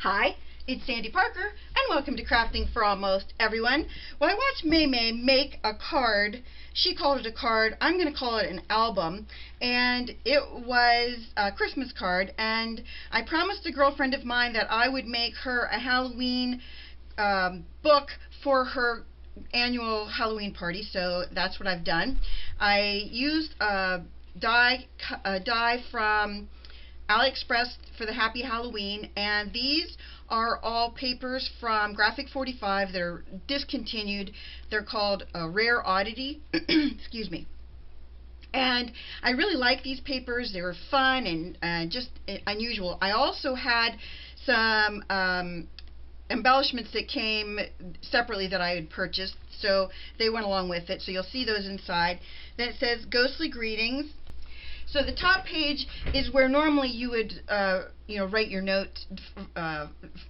Hi, it's Sandy Parker, and welcome to Crafting for Almost Everyone. Well, I watched MayMay make a card. She called it a card. I'm going to call it an album, and it was a Christmas card, and I promised a girlfriend of mine that I would make her a Halloween book for her annual Halloween party, so that's what I've done. I used a die from AliExpress for the Happy Halloween, and these are all papers from Graphic 45 that are discontinued. They're called a Rare Oddity. Excuse me. And I really like these papers. They were fun and just unusual. I also had some embellishments that came separately that I had purchased, so they went along with it. So you'll see those inside. Then it says Ghostly Greetings. So the top page is where normally you would, write your note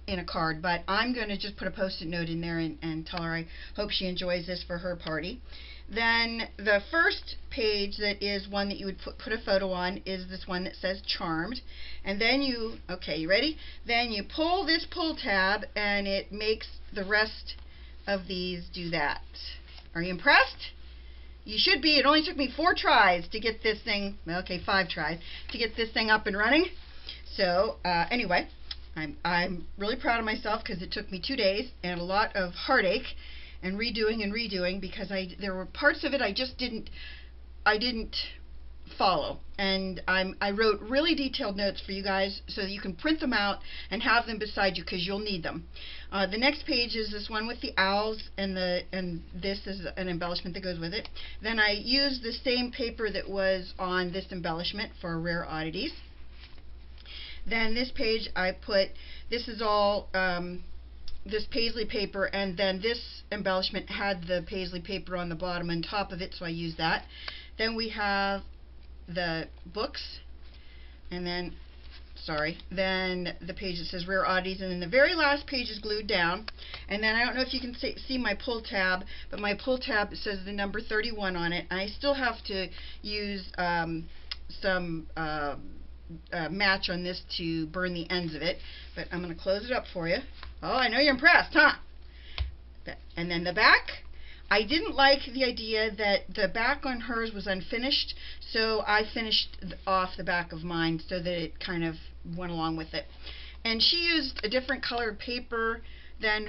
in a card, but I'm going to just put a post-it note in there and tell her I hope she enjoys this for her party. Then the first page, that is one that you would put a photo on, is this one that says Charmed. And then you ready? Then you pull this pull tab and it makes the rest of these do that. Are you impressed? You should be. It only took me 4 tries to get this thing, 5 tries, to get this thing up and running. So anyway, I'm really proud of myself because it took me 2 days and a lot of heartache and redoing because there were parts of it I didn't follow, and I wrote really detailed notes for you guys so that you can print them out and have them beside you because you'll need them. The next page is this one with the owls, and this is an embellishment that goes with it. Then I used the same paper that was on this embellishment for Rare Oddities. Then this page this is all this paisley paper, and then this embellishment had the paisley paper on the bottom and top of it, so I used that. Then we have the books, and then the page that says Rare Oddities, and then the very last page is glued down. And then I don't know if you can see my pull tab, but my pull tab says the number 31 on it. I still have to use some match on this to burn the ends of it, but I'm going to close it up for you. Oh, I know you're impressed, huh? And then the back. I didn't like the idea that the back on hers was unfinished, so I finished off the back of mine so that it kind of went along with it. And she used a different colored paper than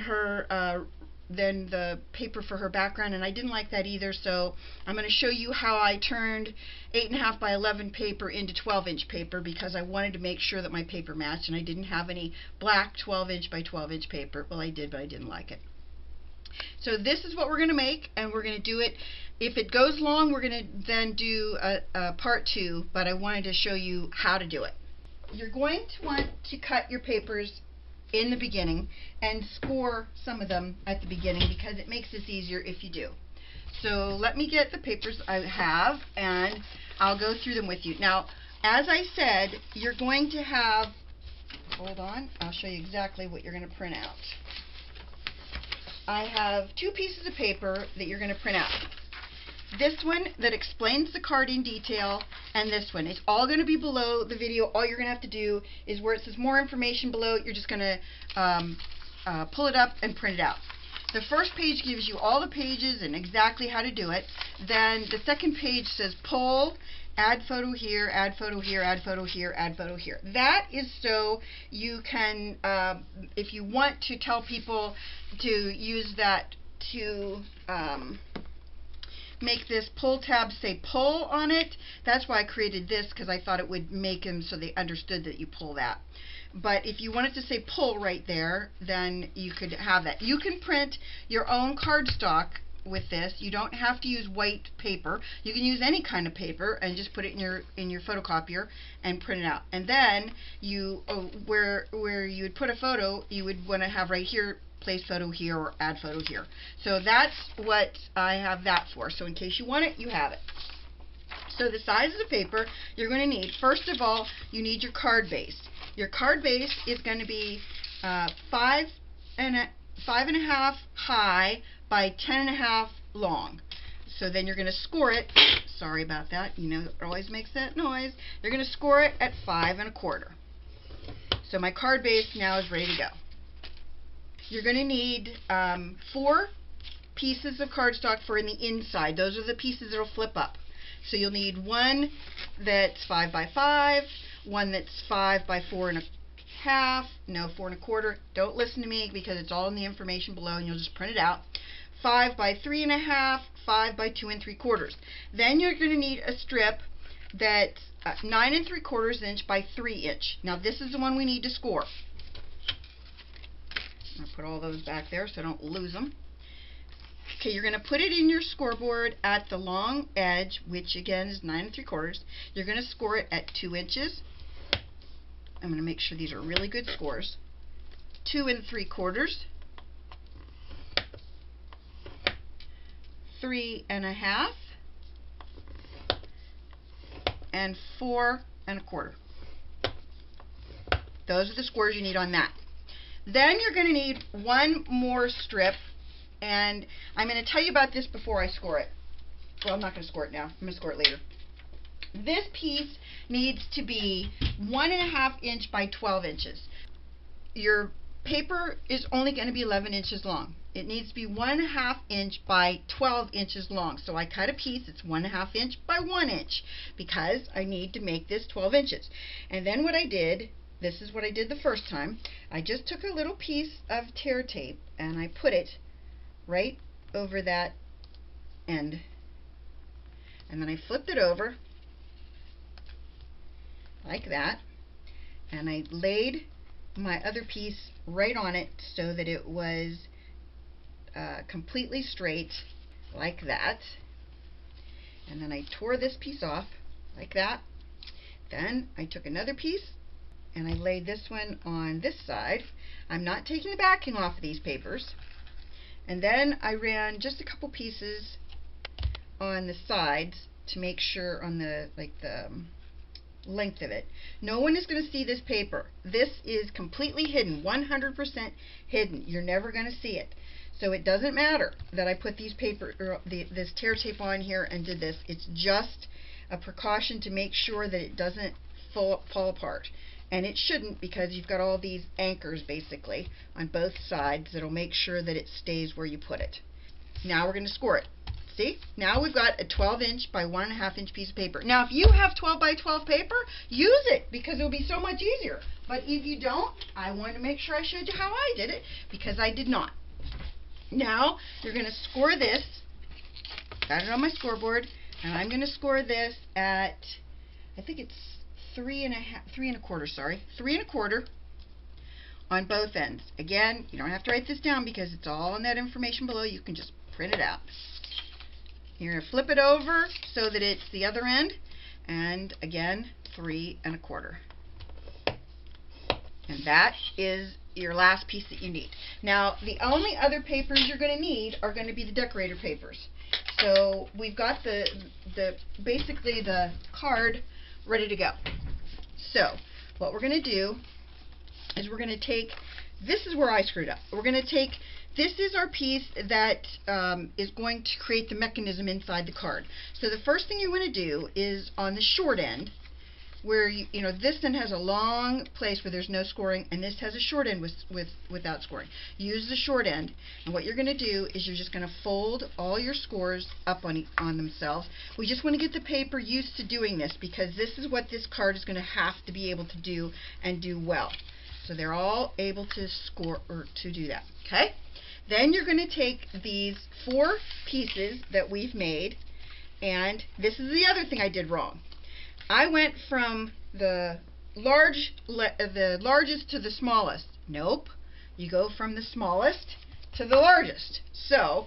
the paper for her background, and I didn't like that either, so I'm going to show you how I turned 8.5 by 11 paper into 12-inch paper because I wanted to make sure that my paper matched, and I didn't have any black 12-inch by 12-inch paper. Well, I did, but I didn't like it. So this is what we're going to make, and we're going to do it. If it goes long, we're going to then do a part 2, but I wanted to show you how to do it. You're going to want to cut your papers in the beginning and score some of them at the beginning because it makes this easier if you do. So let me get the papers I have, and I'll go through them with you. Now, as I said, you're going to have, hold on, I'll show you exactly what you're going to print out. I have 2 pieces of paper that you're going to print out. This one that explains the card in detail, and this one. It's all going to be below the video. All you're going to have to do is where it says more information below, you're just going to pull it up and print it out. The first page gives you all the pages and exactly how to do it. Then the second page says pull, add photo here, add photo here, add photo here, add photo here. That is so you can, if you want to tell people to use that to make this pull tab say pull on it. That's why I created this, because I thought it would make them so they understood that you pull that. But if you want it to say pull right there, then you could have that. You can print your own cardstock with this. You don't have to use white paper. You can use any kind of paper and just put it in your photocopier and print it out. And then you where you would put a photo, you would want to have right here, place photo here or add photo here. So that's what I have that for. So in case you want it, you have it. So the size of the paper you're going to need, first of all, you need your card base. Your card base is going to be 5.5 high by 10.5 long. So then you're going to score it. Sorry about that. You know, it always makes that noise. You're going to score it at 5 1/4. So my card base now is ready to go. You're going to need 4 pieces of cardstock for in the inside. Those are the pieces that will flip up. So you'll need one that's 5 by 5, one that's 5 by 4 and a half, no, 4 and a quarter. Don't listen to me because it's all in the information below and you'll just print it out. 5 by 3 and a half, 5 by 2 3/4. Then you're going to need a strip that's 9 3/4 inch by 3 inch. Now this is the one we need to score. I'll put all those back there so I don't lose them. Okay, you're going to put it in your scoreboard at the long edge, which again is 9 3/4. You're going to score it at 2 inches. I'm going to make sure these are really good scores. 2 3/4, 3 1/2, and 4 1/4. Those are the scores you need on that. Then you're going to need one more strip, and I'm going to tell you about this before I score it. Well, I'm not going to score it now. I'm going to score it later. This piece needs to be 1 1/2 inch by 12 inches. Your paper is only going to be 11 inches long. It needs to be 1 1/2 inch by 12 inches long. So I cut a piece, it's 1 1/2 inch by 1 inch because I need to make this 12 inches. And then what I did, this is what I did the first time, I just took a little piece of tear tape and I put it right over that end. And then I flipped it over like that, and I laid my other piece right on it so that it was completely straight like that. And then I tore this piece off like that. Then I took another piece and I laid this one on this side. I'm not taking the backing off of these papers. And then I ran just a couple pieces on the sides to make sure on the length of it. No one is going to see this paper. This is completely hidden, 100% hidden. You're never going to see it. So it doesn't matter that I put these this tear tape on here and did this. It's just a precaution to make sure that it doesn't fall apart. And it shouldn't, because you've got all these anchors basically on both sides that'll make sure that it stays where you put it. Now we're going to score it. See? Now we've got a 12 inch by 1 1/2 inch piece of paper. Now if you have 12 by 12 paper, use it because it'll be so much easier. But if you don't, I wanted to make sure I showed you how I did it because I did not. Now you're going to score this. Got it on my scoreboard, and I'm going to score this at, I think it's 3 1/4, sorry, 3 1/4 on both ends. Again, you don't have to write this down because it's all in that information below. You can just print it out. You're going to flip it over so that it's the other end, and again 3 1/4. And that is your last piece that you need. Now the only other papers you're going to need are going to be the decorator papers. So we've got basically the card ready to go. So what we're going to do is we're going to take, this is where I screwed up. We're going to take, this is our piece that is going to create the mechanism inside the card. So the first thing you want to do is on the short end, where you know this end has a long place where there's no scoring, and this has a short end without scoring. Use the short end, and what you're going to do is you're just going to fold all your scores up on themselves. We just want to get the paper used to doing this because this is what this card is going to have to be able to do and do well. So they're all able to score or to do that. Okay? Then you're going to take these 4 pieces that we've made, and this is the other thing I did wrong. I went from the largest to the smallest. Nope. You go from the smallest to the largest. So,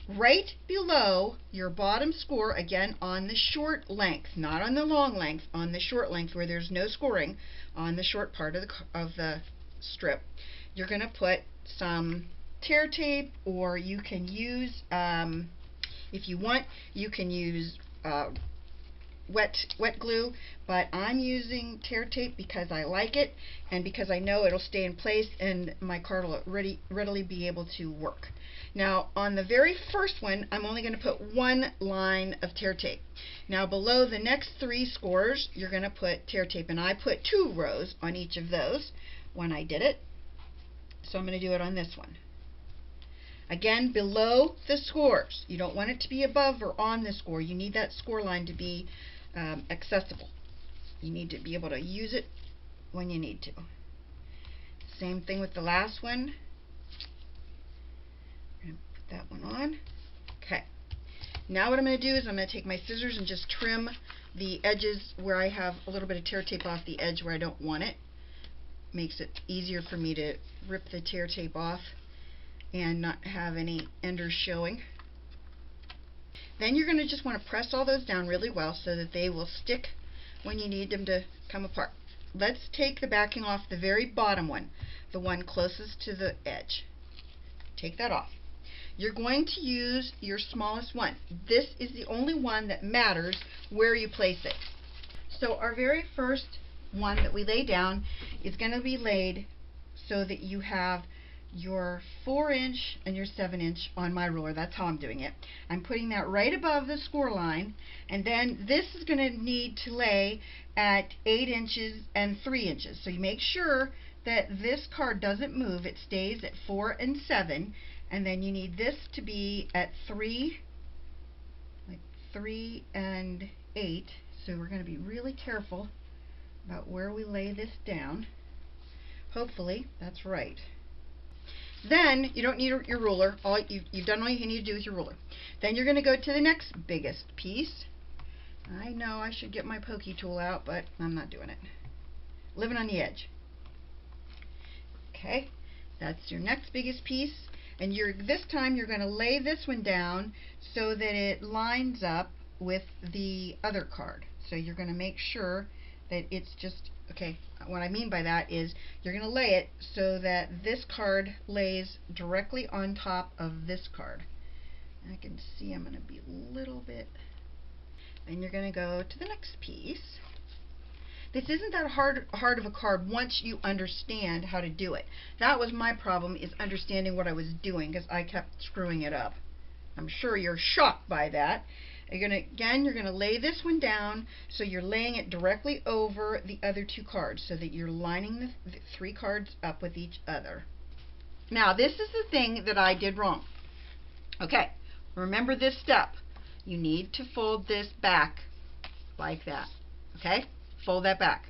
right below your bottom score, again on the short length, not on the long length, on the short length where there's no scoring, on the short part of the strip, you're going to put some tear tape, or you can use, if you want, you can use wet glue, but I'm using tear tape because I like it and because I know it'll stay in place and my card will readily be able to work. Now on the very first one, I'm only going to put 1 line of tear tape. Now below the next 3 scores, you're going to put tear tape, and I put 2 rows on each of those when I did it. So I'm going to do it on this one. Again, below the scores. You don't want it to be above or on the score. You need that score line to be accessible. You need to be able to use it when you need to. Same thing with the last one. I'm going to put that one on. Okay. Now what I'm going to do is I'm going to take my scissors and just trim the edges where I have a little bit of tear tape off the edge where I don't want it. Makes it easier for me to rip the tear tape off and not have any enders showing. Then you're going to just want to press all those down really well so that they will stick when you need them to come apart. Let's take the backing off the very bottom one, the one closest to the edge. Take that off. You're going to use your smallest one. This is the only one that matters where you place it. So our very first one that we lay down is going to be laid so that you have your 4-inch and your 7-inch on my ruler. That's how I'm doing it. I'm putting that right above the score line, and then this is going to need to lay at 8 inches and 3 inches. So you make sure that this card doesn't move. It stays at 4 and 7, and then you need this to be at 3, like 3 and 8. So we're going to be really careful about where we lay this down. Hopefully that's right. Then you don't need your ruler. You've done all you need to do with your ruler. Then you're going to go to the next biggest piece. I know I should get my pokey tool out, but I'm not doing it. Living on the edge. Okay, that's your next biggest piece. And this time you're going to lay this one down so that it lines up with the other card. So you're going to make sure that it's just, okay, what I mean by that is you're going to lay it so that this card lays directly on top of this card. And I can see I'm going to be a little bit. Then you're going to go to the next piece. This isn't that hard of a card once you understand how to do it. That was my problem, is understanding what I was doing, because I kept screwing it up. I'm sure you're shocked by that. You're going to lay this one down so you're laying it directly over the other two cards so that you're lining the 3 cards up with each other. Now this is the thing that I did wrong. Okay, remember this step. You need to fold this back like that. Okay, fold that back.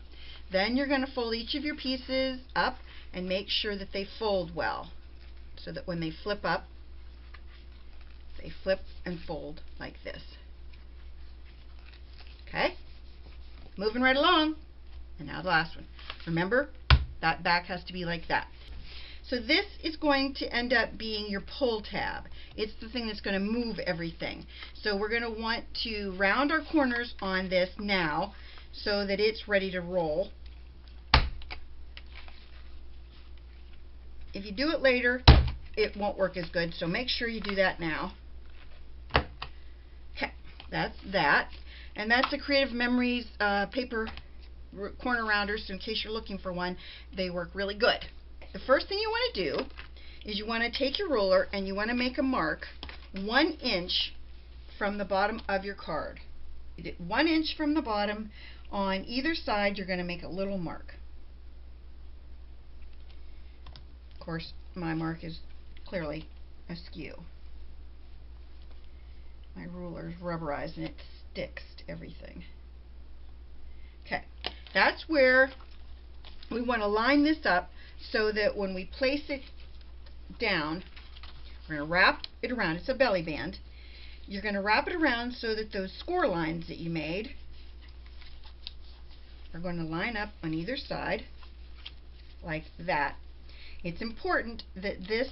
Then you're going to fold each of your pieces up and make sure that they fold well so that when they flip up, they flip and fold like this. Okay, moving right along. And now the last one. Remember, that back has to be like that. So this is going to end up being your pull tab. It's the thing that's going to move everything. So we're going to want to round our corners on this now so that it's ready to roll. If you do it later, it won't work as good, so make sure you do that now. Okay, that's that. And that's the Creative Memories paper corner rounders, so in case you're looking for one, they work really good. The first thing you want to do is you want to take your ruler and you want to make a mark 1 inch from the bottom of your card. You did 1 inch from the bottom. On either side, you're going to make a little mark. Of course, my mark is clearly askew. My ruler is rubberized and it sticks to everything. Okay, that's where we want to line this up so that when we place it down, we're going to wrap it around. It's a belly band. You're going to wrap it around so that those score lines that you made are going to line up on either side like that. It's important that this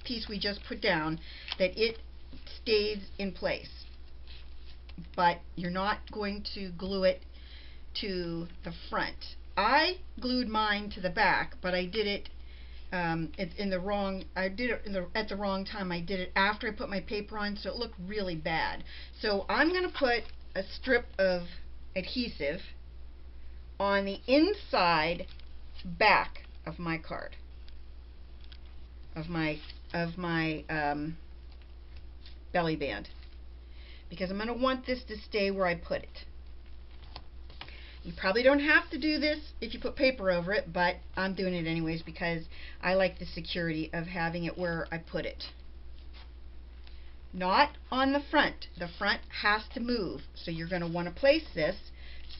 piece we just put down, that it stays in place. But you're not going to glue it to the front. I glued mine to the back, but I did it at the wrong time. I did it after I put my paper on, so it looked really bad. So I'm going to put a strip of adhesive on the inside back of my card, of my belly band, because I'm going to want this to stay where I put it. You probably don't have to do this if you put paper over it, but I'm doing it anyways because I like the security of having it where I put it. Not on the front. The front has to move, so you're going to want to place this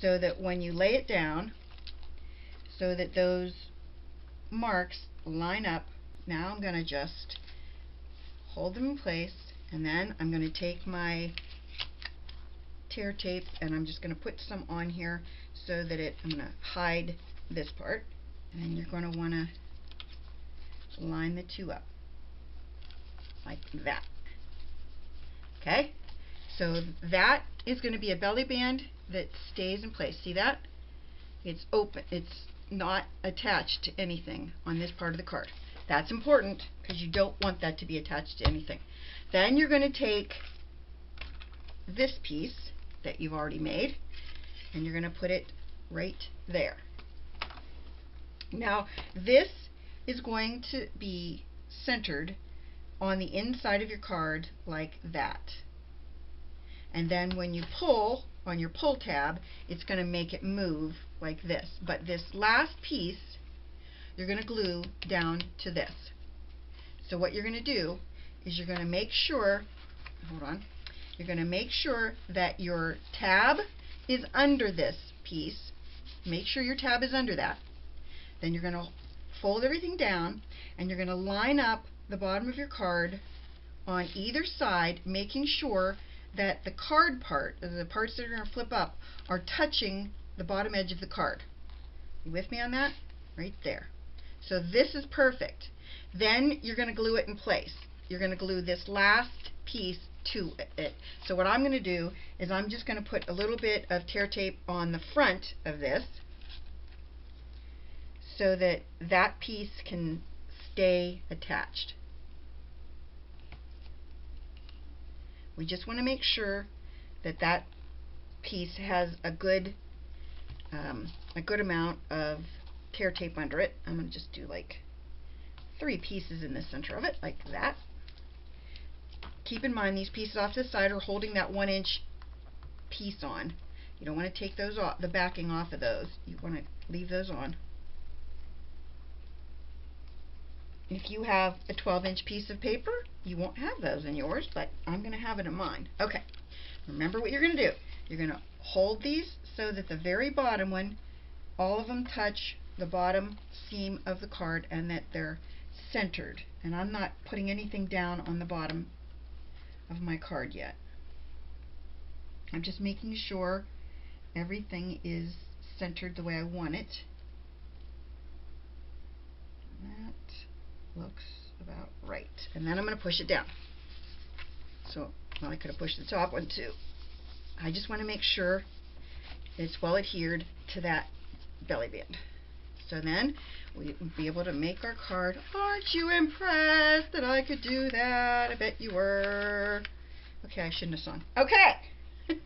so that when you lay it down, so that those marks line up. Now I'm going to just hold them in place, and then I'm going to take my tear tape and I'm just going to put some on here so that I'm going to hide this part, and then you're going to want to line the two up like that. Okay, so that is going to be a belly band that stays in place. See that? It's open. It's not attached to anything on this part of the card. That's important because you don't want that to be attached to anything. Then you're going to take this piece that you've already made and you're going to put it right there. Now this is going to be centered on the inside of your card like that. And then when you pull on your pull tab, it's going to make it move like this. But this last piece you're going to glue down to this. So what you're going to do is you're going to make sure, hold on, you're going to make sure that your tab is under this piece. Make sure your tab is under that. Then you're going to fold everything down and you're going to line up the bottom of your card on either side, making sure that the card part, the parts that are going to flip up, are touching the bottom edge of the card. You with me on that? Right there. So this is perfect. Then you're going to glue it in place. You're going to glue this last piece to it. So what I'm going to do is I'm just going to put a little bit of tear tape on the front of this so that that piece can stay attached. We just want to make sure that that piece has a good amount of tear tape under it. I'm going to just do like 3 pieces in the center of it, like that. Keep in mind these pieces off to the side are holding that 1-inch piece on. You don't want to take those off, the backing off of those. You want to leave those on. If you have a 12-inch piece of paper, you won't have those in yours, but I'm going to have it in mine. Okay, remember what you're going to do. You're going to hold these so that the very bottom one, all of them touch the bottom seam of the card and that they're centered. And I'm not putting anything down on the bottom of my card yet. I'm just making sure everything is centered the way I want it. That looks about right. And then I'm going to push it down. So, well, I could have pushed the top one too. I just want to make sure it's well adhered to that belly band. So then we'll be able to make our card. Aren't you impressed that I could do that? I bet you were. Okay, I shouldn't have sung. Okay.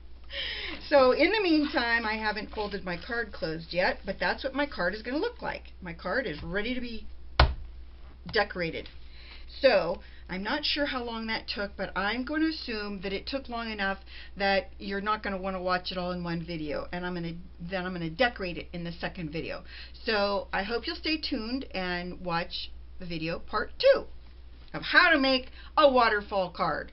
So in the meantime, I haven't folded my card closed yet, but that's what my card is going to look like. My card is ready to be decorated. So I'm not sure how long that took, but I'm going to assume that it took long enough that you're not going to want to watch it all in one video, and I'm going to decorate it in the second video. So I hope you'll stay tuned and watch the video part 2 of how to make a waterfall card.